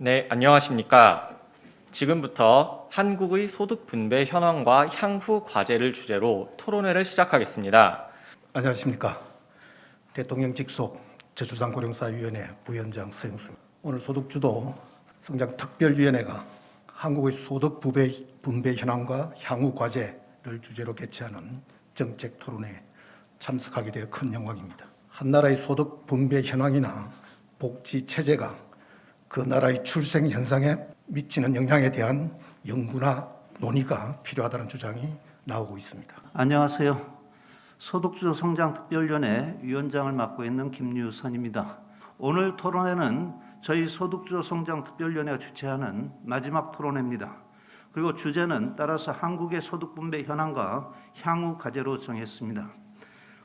네, 안녕하십니까. 지금부터 한국의 소득 분배 현황과 향후 과제를 주제로 토론회를 시작하겠습니다. 안녕하십니까. 대통령 직속 저출산고령사위원회 부위원장 서영수입니다. 오늘 소득주도 성장특별위원회가 한국의 소득 분배 현황과 향후 과제를 주제로 개최하는 정책 토론회에 참석하게 되어 큰 영광입니다. 한 나라의 소득 분배 현황이나 복지 체제가 그 나라의 출생 현상에 미치는 영향에 대한 연구나 논의가 필요하다는 주장이 나오고 있습니다. 안녕하세요. 소득주도 성장특별위원회 위원장을 맡고 있는 김유선입니다. 오늘 토론회는 저희 소득주도 성장특별위원회가 주최하는 마지막 토론회입니다. 그리고 주제는 따라서 한국의 소득 분배 현황과 향후 과제로 정했습니다.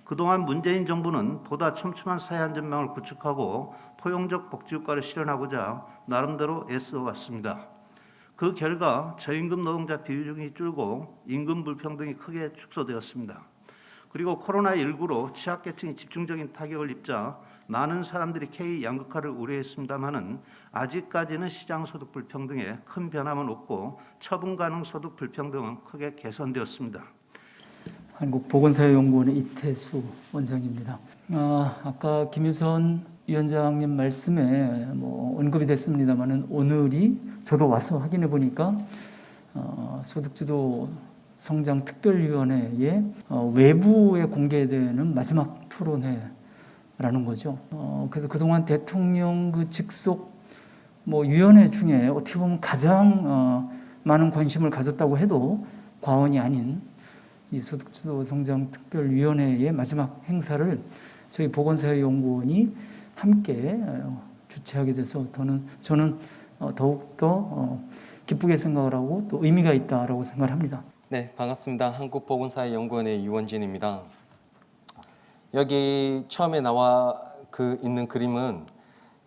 그동안 문재인 정부는 보다 촘촘한 사회 안전망을 구축하고 포용적 복지국가를 실현하고자 나름대로 애써왔습니다. 그 결과 저임금 노동자 비중이 줄고 임금 불평등이 크게 축소되었습니다. 그리고 코로나19로 취약계층이 집중적인 타격을 입자 많은 사람들이 K 양극화를 우려했습니다마는 아직까지는 시장소득 불평등에 큰 변함은 없고 처분 가능 소득 불평등은 크게 개선되었습니다. 한국보건사회연구원의 이태수 원장입니다. 아까 김유선 위원장님 말씀에 언급이 됐습니다만은 오늘이 저도 와서 확인해 보니까 소득주도 성장특별위원회의 외부에 공개되는 마지막 토론회라는 거죠. 그래서 그동안 대통령 그 직속 위원회 중에 어떻게 보면 가장 많은 관심을 가졌다고 해도 과언이 아닌 이 소득주도 성장특별위원회의 마지막 행사를 저희 보건사회연구원이 함께 주최하게 돼서 저는 더욱더 기쁘게 생각을 하고 또 의미가 있다라고 생각을 합니다. 네, 반갑습니다. 한국보건사회연구원의 이원진입니다. 여기 처음에 나와 있는 그림은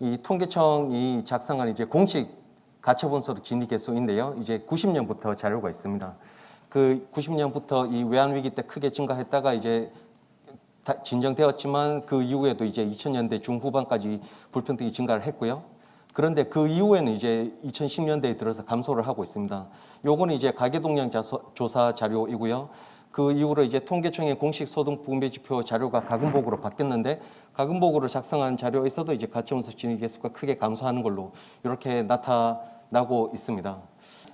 이 통계청이 작성한 이제 공식 가처분 소득 진위 개수인데요. 이제 90년부터 자료가 있습니다. 그 90년부터 이 외환 위기 때 크게 증가했다가 이제 진정되었지만 그 이후에도 이제 2000년대 중후반까지 불평등이 증가를 했고요. 그런데 그 이후에는 이제 2010년대에 들어서 감소를 하고 있습니다. 요거는 이제 가계동량 조사 자료이고요. 그 이후로 이제 통계청의 공식 소득 분배 지표 자료가 가금복으로 바뀌었는데 가금복으로 작성한 자료에서도 이제 가처분 소득 진위 개수가 크게 감소하는 걸로 이렇게 나타나고 있습니다.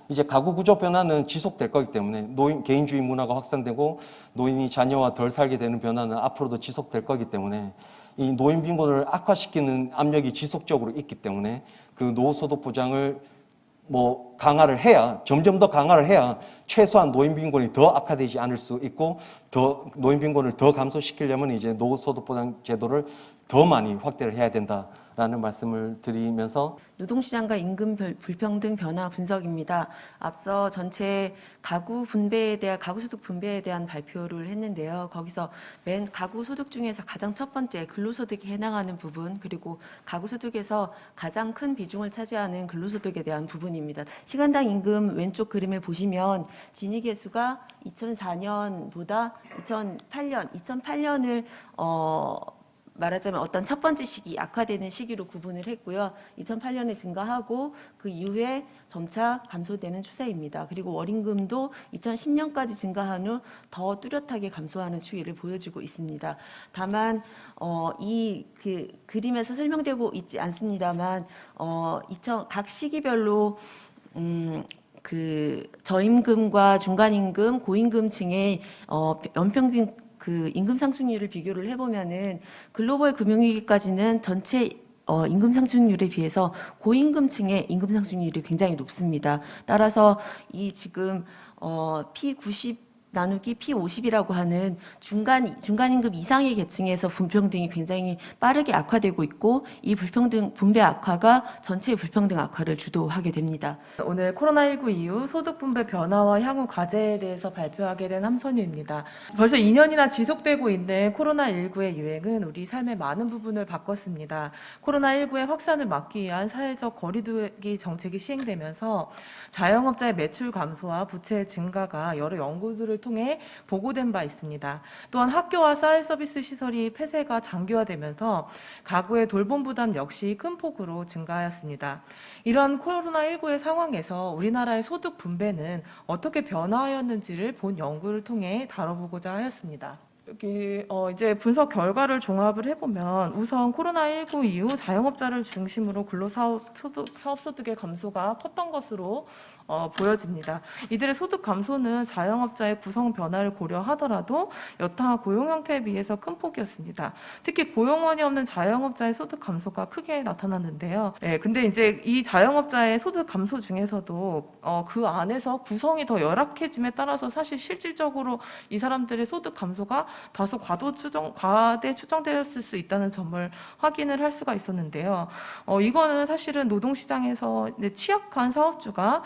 이제 가구 구조 변화는 지속될 거기 때문에 개인주의 문화가 확산되고 노인이 자녀와 덜 살게 되는 변화는 앞으로도 지속될 거기 때문에 이 노인 빈곤을 악화시키는 압력이 지속적으로 있기 때문에 그 노후소득 보장을 강화를 해야 점점 더 강화를 해야 최소한 노인 빈곤이 더 악화되지 않을 수 있고 더 노인 빈곤을 더 감소시키려면 이제 노후소득 보장 제도를 더 많이 확대를 해야 된다라는 말씀을 드리면서 노동시장과 임금 불평등 변화 분석입니다. 앞서 전체 가구 소득 분배에 대한 발표를 했는데요. 거기서 맨 가구 소득 중에서 가장 첫 번째 근로소득에 해당하는 부분, 그리고 가구 소득에서 가장 큰 비중을 차지하는 근로소득에 대한 부분입니다. 시간당 임금 왼쪽 그림을 보시면 진위 개수가 2004년보다 2008년을 말하자면 어떤 첫 번째 시기, 악화되는 시기로 구분을 했고요. 2008년에 증가하고 그 이후에 점차 감소되는 추세입니다. 그리고 월임금도 2010년까지 증가한 후 더 뚜렷하게 감소하는 추이를 보여주고 있습니다. 다만 이 그림에서 설명되고 있지 않습니다만 각 시기별로 저임금과 중간임금, 고임금층의 연평균 임금 상승률을 비교를 해보면은 글로벌 금융위기까지는 전체 임금 상승률에 비해서 고임금층의 임금 상승률이 굉장히 높습니다. 따라서 이 지금 P90 나누기 P50이라고 하는 중간임금 이상의 계층에서 불평등이 굉장히 빠르게 악화되고 있고 이 분배 악화가 전체의 불평등 악화를 주도하게 됩니다. 오늘 코로나19 이후 소득 분배 변화와 향후 과제에 대해서 발표하게 된 함선유입니다. 벌써 2년이나 지속되고 있는 코로나19의 유행은 우리 삶의 많은 부분을 바꿨습니다. 코로나19의 확산을 막기 위한 사회적 거리두기 정책이 시행되면서 자영업자의 매출 감소와 부채 증가가 여러 연구들을 연구를 통해 보고된 바 있습니다. 또한 학교와 사회 서비스 시설이 폐쇄가 장기화되면서 가구의 돌봄 부담 역시 큰 폭으로 증가하였습니다. 이러한 코로나19의 상황에서 우리나라의 소득 분배는 어떻게 변화하였는지를 본 연구를 통해 다뤄보고자 하였습니다. 여기 이제 분석 결과를 종합을 해보면 우선 코로나19 이후 자영업자를 중심으로 사업소득의 감소가 컸던 것으로 보여집니다. 이들의 소득 감소는 자영업자의 구성 변화를 고려하더라도 여타 고용 형태에 비해서 큰 폭이었습니다. 특히 고용원이 없는 자영업자의 소득 감소가 크게 나타났는데요. 근데 이제 이 자영업자의 소득 감소 중에서도 그 안에서 구성이 더 열악해짐에 따라서 사실 실질적으로 이 사람들의 소득 감소가 다소 과대 추정되었을 수 있다는 점을 확인을 할 수가 있었는데요. 이거는 사실은 노동시장에서 취약한 사업주가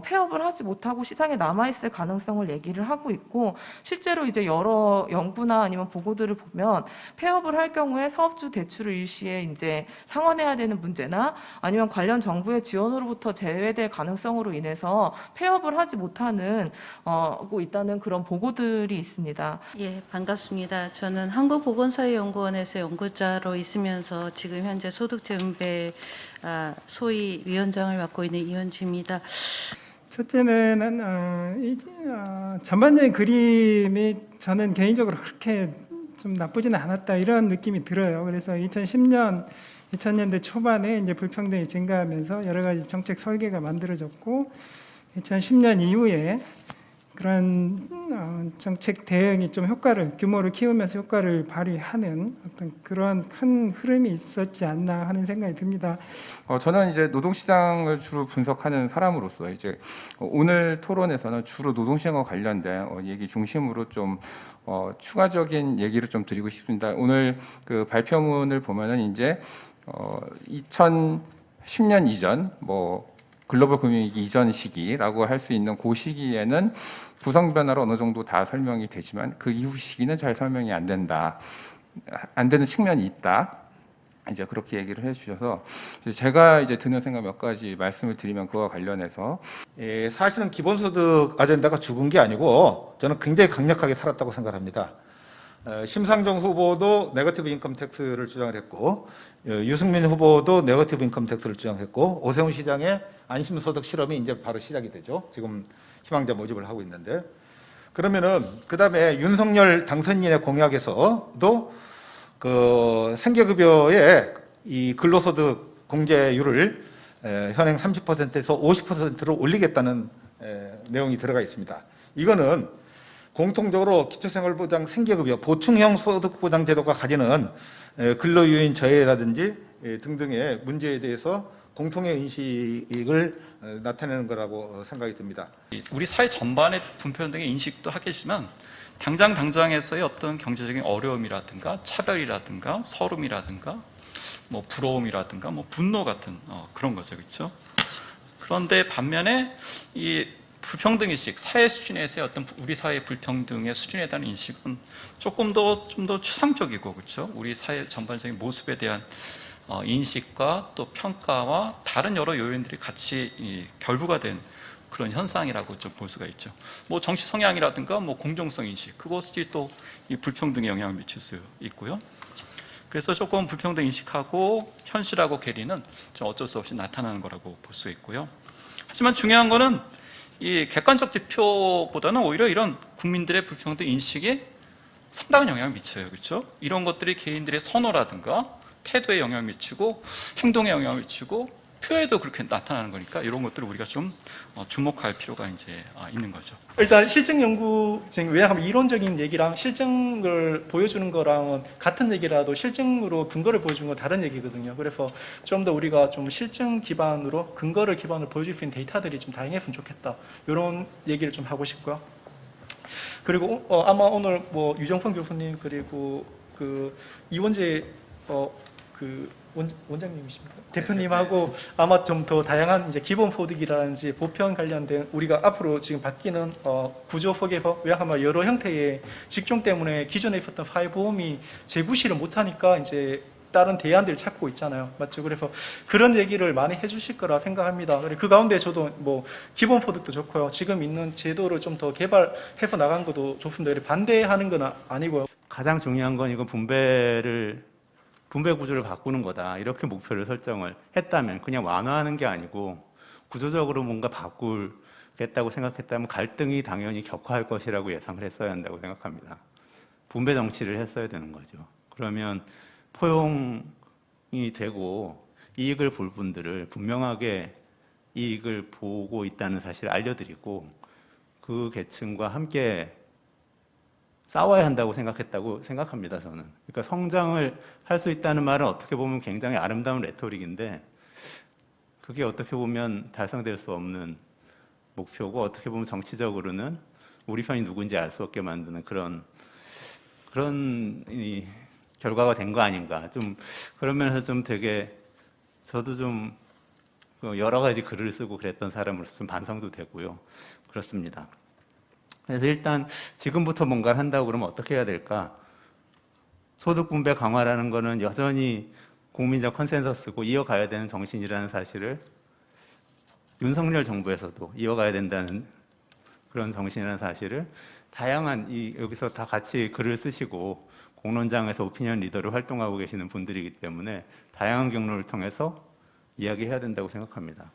폐업을 하지 못하고 시장에 남아있을 가능성을 얘기를 하고 있고, 실제로 이제 여러 연구나 아니면 보고들을 보면 폐업을 할 경우에 사업주 대출을 일시에 이제 상환해야 되는 문제나 아니면 관련 정부의 지원으로부터 제외될 가능성으로 인해서 폐업을 하지 못하는 고 있다는 그런 보고들이 있습니다. 예, 반갑습니다. 저는 한국보건사회연구원에서 연구자로 있으면서 지금 현재 소득분배 소위 위원장을 맡고 있는 이현주입니다. 첫째는 전반적인 그림이 저는 개인적으로 그렇게 좀 나쁘지는 않았다 이런 느낌이 들어요. 그래서 2000년대 초반에 이제 불평등이 증가하면서 여러 가지 정책 설계가 만들어졌고 2010년 이후에 그런 정책 대응이 좀 규모를 키우면서 효과를 발휘하는 어떤 그런 큰 흐름이 있었지 않나 하는 생각이 듭니다. 저는 이제 노동시장을 주로 분석하는 사람으로서 이제 오늘 토론에서는 주로 노동시장과 관련된 얘기 중심으로 좀 추가적인 얘기를 좀 드리고 싶습니다. 오늘 그 발표문을 보면은 이제 2010년 이전 글로벌 금융위기 이전 시기라고 할 수 있는 그 시기에는 구성 변화로 어느 정도 다 설명이 되지만 그 이후 시기는 잘 설명이 안 되는 측면이 있다. 이제 그렇게 얘기를 해주셔서 제가 이제 드는 생각 몇 가지 말씀을 드리면 그와 관련해서 사실은 기본소득 아젠다가 죽은 게 아니고 저는 굉장히 강력하게 살았다고 생각합니다. 심상정 후보도 네거티브 인컴 텍스를 주장을 했고 유승민 후보도 네거티브 인컴 텍스를 주장했고 오세훈 시장의 안심소득 실험이 이제 바로 시작이 되죠. 지금 희망자 모집을 하고 있는데, 그러면은 그다음에 윤석열 당선인의 공약에서도 그 생계급여의 이 근로소득 공제율을 현행 30%에서 50%로 올리겠다는 내용이 들어가 있습니다. 이거는 공통적으로 기초생활보장 생계급여 보충형 소득보장 제도가 가지는 근로요인 저해라든지 등등의 문제에 대해서 공통의 인식을 나타내는 거라고 생각이 듭니다. 우리 사회 전반의 불평등의 인식도 하겠지만 당장에서의 어떤 경제적인 어려움이라든가 차별이라든가 서름이라든가 부러움이라든가 분노 같은 그런 거죠, 그렇죠? 그런데 반면에 이 불평등 인식, 사회 수준에서의 어떤 우리 사회 불평등의 수준에 대한 인식은 좀 더 추상적이고, 그렇죠? 우리 사회 전반적인 모습에 대한 인식과 또 평가와 다른 여러 요인들이 같이 결부가 된 그런 현상이라고 좀 볼 수가 있죠. 정치 성향이라든가 공정성 인식, 그것이 또 이 불평등에 영향을 미칠 수 있고요. 그래서 조금 불평등 인식하고 현실하고 괴리는 좀 어쩔 수 없이 나타나는 거라고 볼 수 있고요. 하지만 중요한 거는 이 객관적 지표보다는 오히려 이런 국민들의 불평등 인식에 상당한 영향을 미쳐요, 그렇죠? 이런 것들이 개인들의 선호라든가 태도에 영향을 미치고 행동에 영향을 미치고 표에도 그렇게 나타나는 거니까 이런 것들을 우리가 좀 주목할 필요가 이제 있는 거죠. 일단 실증 연구쟁이, 왜냐하면 이론적인 얘기랑 실증을 보여주는 거랑은 같은 얘기라도 실증으로 근거를 보여주는 건 다른 얘기거든요. 그래서 좀 더 우리가 좀 실증 기반으로 근거를 기반으로 보여줄 수 있는 데이터들이 좀 다양했으면 좋겠다. 이런 얘기를 좀 하고 싶고요. 그리고 아마 오늘 유정선 교수님 그리고 그 이원재 원장님이십니까? 대표님하고 아마 좀 더 다양한 이제 기본소득이라든지 보편 관련된 우리가 앞으로 지금 바뀌는 구조 속에서, 왜냐하면 여러 형태의 직종 때문에 기존에 있었던 사회보험이 재구시를 못하니까 이제 다른 대안들을 찾고 있잖아요. 맞죠? 그래서 그런 얘기를 많이 해주실 거라 생각합니다. 그 가운데 저도 뭐 기본소득도 좋고요. 지금 있는 제도를 좀 더 개발해서 나간 것도 좋습니다. 반대하는 건 아니고요. 가장 중요한 건 이건 분배 구조를 바꾸는 거다. 이렇게 목표를 설정을 했다면 그냥 완화하는 게 아니고 구조적으로 뭔가 바꾸겠다고 생각했다면 갈등이 당연히 격화할 것이라고 예상을 했어야 한다고 생각합니다. 분배 정치를 했어야 되는 거죠. 그러면 포용이 되고 이익을 볼 분들을 분명하게 이익을 보고 있다는 사실을 알려드리고 그 계층과 함께 싸워야 한다고 생각합니다, 저는. 그러니까 성장을 할 수 있다는 말은 어떻게 보면 굉장히 아름다운 레토릭인데 그게 어떻게 보면 달성될 수 없는 목표고 어떻게 보면 정치적으로는 우리 편이 누군지 알 수 없게 만드는 그런 이 결과가 된 거 아닌가. 좀 그런 면에서 좀 되게 저도 좀 여러 가지 글을 쓰고 그랬던 사람으로서 좀 반성도 되고요. 그렇습니다. 그래서 일단 지금부터 뭔가를 한다고 그러면 어떻게 해야 될까? 소득 분배 강화라는 거는 여전히 국민적 컨센서스고 이어가야 되는 정신이라는 사실을 윤석열 정부에서도 이어가야 된다는 그런 정신이라는 사실을 다양한 여기서 다 같이 글을 쓰시고 공론장에서 오피니언 리더로 활동하고 계시는 분들이기 때문에 다양한 경로를 통해서 이야기해야 된다고 생각합니다.